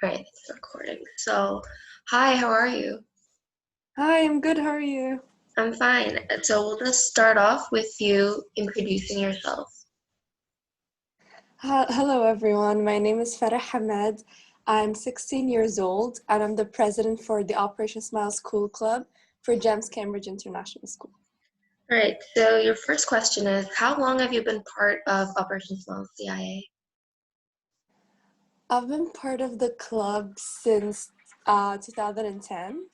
Right, it's recording. So, hi, how are you? Hi, I'm good. How are you? I'm fine. So, we'll just start off with you introducing yourself. Hello, everyone. My name is Farah Hamed. I'm 16 years old, and I'm the president for the Operation Smile School Club for GEMS Cambridge International School. All right, so your first question is, how long have you been part of Operation Small CIA? I've been part of the club since 2010.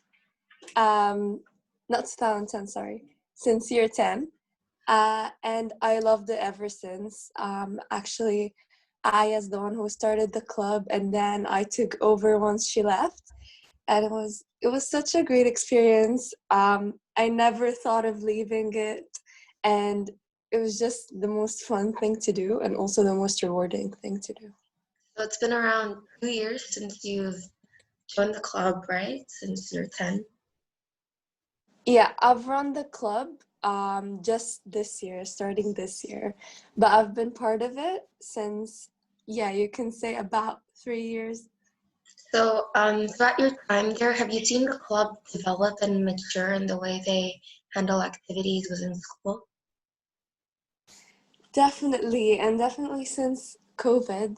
Not 2010, sorry, since year 10. And I loved it ever since. Actually, I as the one who started the club, and then I took over once she left. And it was such a great experience. I never thought of leaving it, and it was just the most fun thing to do, and also the most rewarding thing to do. So, it's been around 2 years since you've joined the club, right? Since you're 10. Yeah, I've run the club just this year, starting this year, but I've been part of it since, yeah, you can say about 3 years. So, throughout your time there, have you seen the club develop and mature in the way they handle activities within school? Definitely, and definitely since COVID,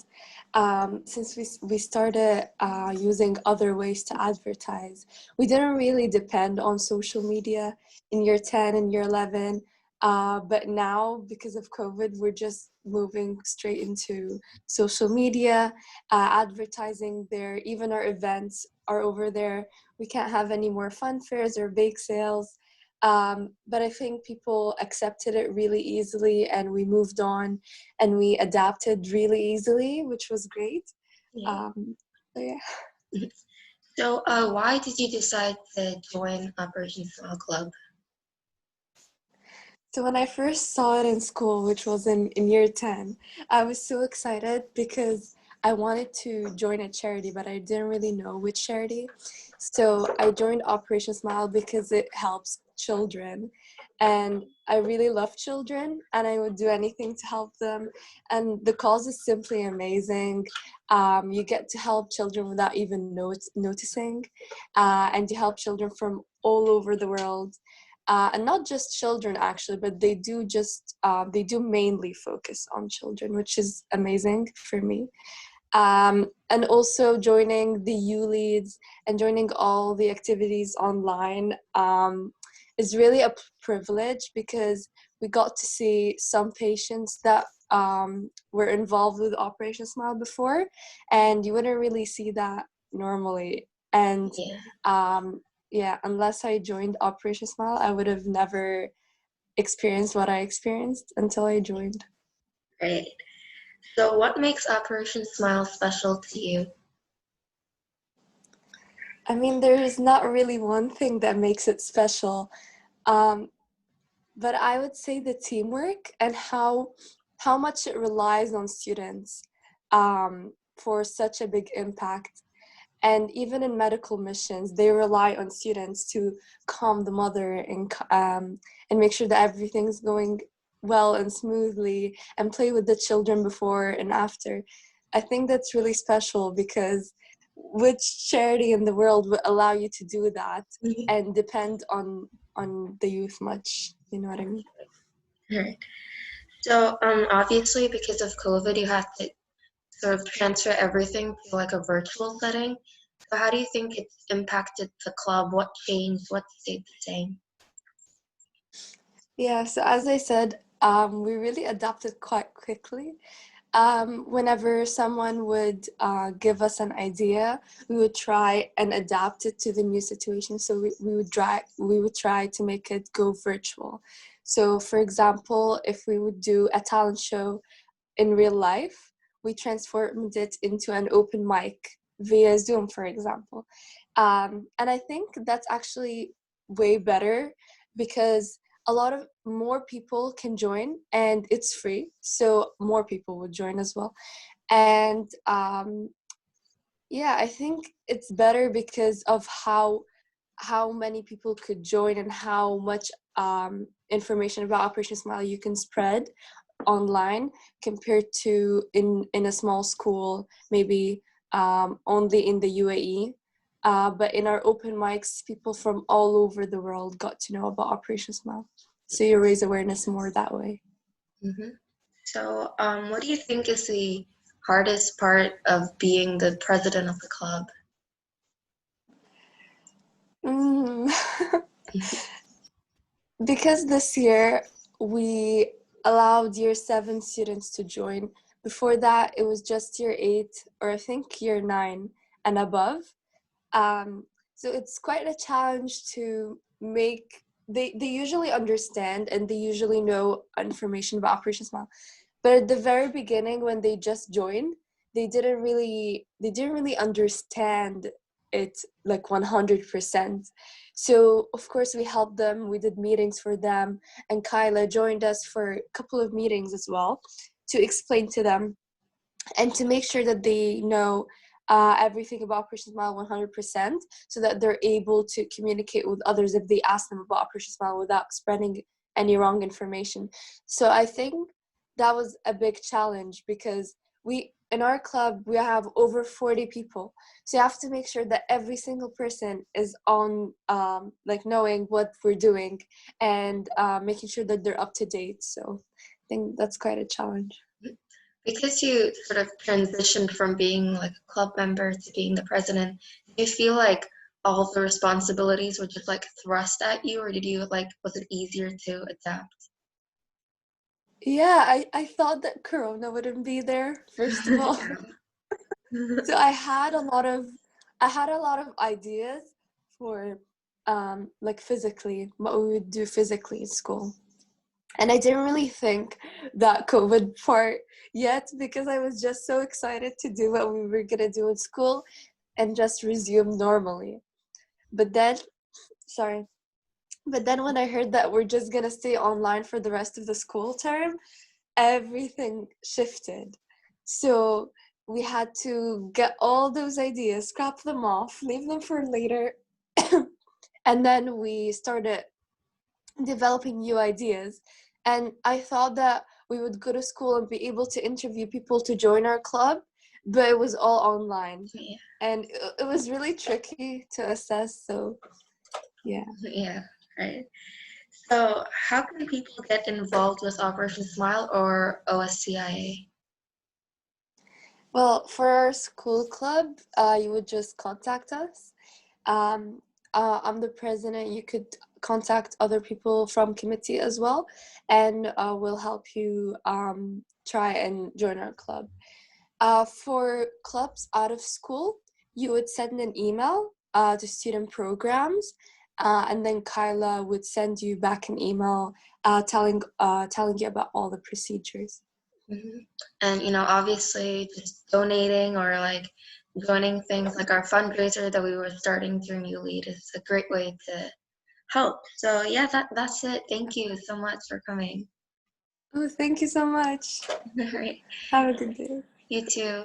since we started using other ways to advertise, we didn't really depend on social media in year 10 and year 11. But now, because of COVID, we're just moving straight into social media, advertising there. Even our events are over there. We can't have any more fun fairs or bake sales. But I think people accepted it really easily, and we moved on and we adapted really easily, which was great. Yeah. Um, so yeah. So, why did you decide to join Operation Small Club? So when I first saw it in school, which was in year 10, I was so excited because I wanted to join a charity, but I didn't really know which charity. So I joined Operation Smile because it helps children. And I really love children, and I would do anything to help them. And the cause is simply amazing. You get to help children without even noticing, and you help children from all over the world, and not just children actually, but they do mainly focus on children, which is amazing for me. And also joining the U leads and joining all the activities online is really a privilege, because we got to see some patients that were involved with Operation Smile before, and you wouldn't really see that normally. And Yeah. um, yeah, unless I joined Operation Smile, I would have never experienced what I experienced until I joined. Great. So, what makes Operation Smile special to you? I mean, there is not really one thing that makes it special, um, but I would say the teamwork and how much it relies on students for such a big impact. And even in medical missions, they rely on students to calm the mother and make sure that everything's going well and smoothly, and play with the children before and after. I think that's really special, because which charity in the world would allow you to do that Mhm. and depend on the youth much? You know what I mean? Right. So, obviously, because of COVID, you have to sort of transfer everything to like a virtual setting. So, how do you think it's impacted the club? What changed? What stayed the same? Yeah, so as I said, we really adapted quite quickly. Whenever someone would give us an idea, we would try and adapt it to the new situation. So we would try to make it go virtual. So for example, if we would do a talent show in real life, we transformed it into an open mic via Zoom, for example. And I think that's actually way better, because a lot of more people can join, and it's free, so more people would join as well. And yeah, I think it's better because of how many people could join, and how much information about Operation Smile you can spread online, compared to in a small school, maybe only in the UAE. But in our open mics, people from all over the world got to know about Operation Smile. So you raise awareness more that way. Mm-hmm. So, what do you think is the hardest part of being the president of the club? Mm. Because this year we allowed year 7 students to join. Before that, it was just year 8 or I think year 9 and above. So it's quite a challenge to make. They usually understand and they usually know information about Operation Smile, but at the very beginning when they just joined, they didn't really understand it like 100%. So of course we helped them. We did meetings for them, and Kyla joined us for a couple of meetings as well to explain to them and to make sure that they know everything about Operation Smile 100%, so that they're able to communicate with others if they ask them about Operation Smile without spreading any wrong information. So I think that was a big challenge because in our club we have over 40 people, so you have to make sure that every single person is on like knowing what we're doing and making sure that they're up to date. So I think that's quite a challenge. Because you sort of transitioned from being like a club member to being the president, do you feel like all the responsibilities were just like thrust at you, or was it easier to adapt? Yeah, I thought that Corona wouldn't be there, first of all. So I had a lot of ideas for like physically, what we would do physically in school. And I didn't really think that COVID part yet because I was just so excited to do what we were gonna do in school and just resume normally. But then, sorry, but then when I heard that we're just gonna stay online for the rest of the school term, everything shifted. So we had to get all those ideas, scrap them off, leave them for later, and then we started developing new ideas. And I thought that we would go to school and be able to interview people to join our club, but it was all online. Yeah. And it was really tricky to assess. So, yeah. Yeah, right. So, how can people get involved with Operation Smile or OSCIA? Well, for our school club, you would just contact us. Um, I'm the president. You could contact other people from committee as well, and we'll help you try and join our club. For clubs out of school, you would send an email to student programs, and then Kyla would send you back an email telling you about all the procedures. Hmm. And obviously, just donating or like joining things like our fundraiser that we were starting through New Lead is a great way to help. So yeah, that's it. Thank you so much for coming. Oh, thank you so much. All right, Have a good day. you too.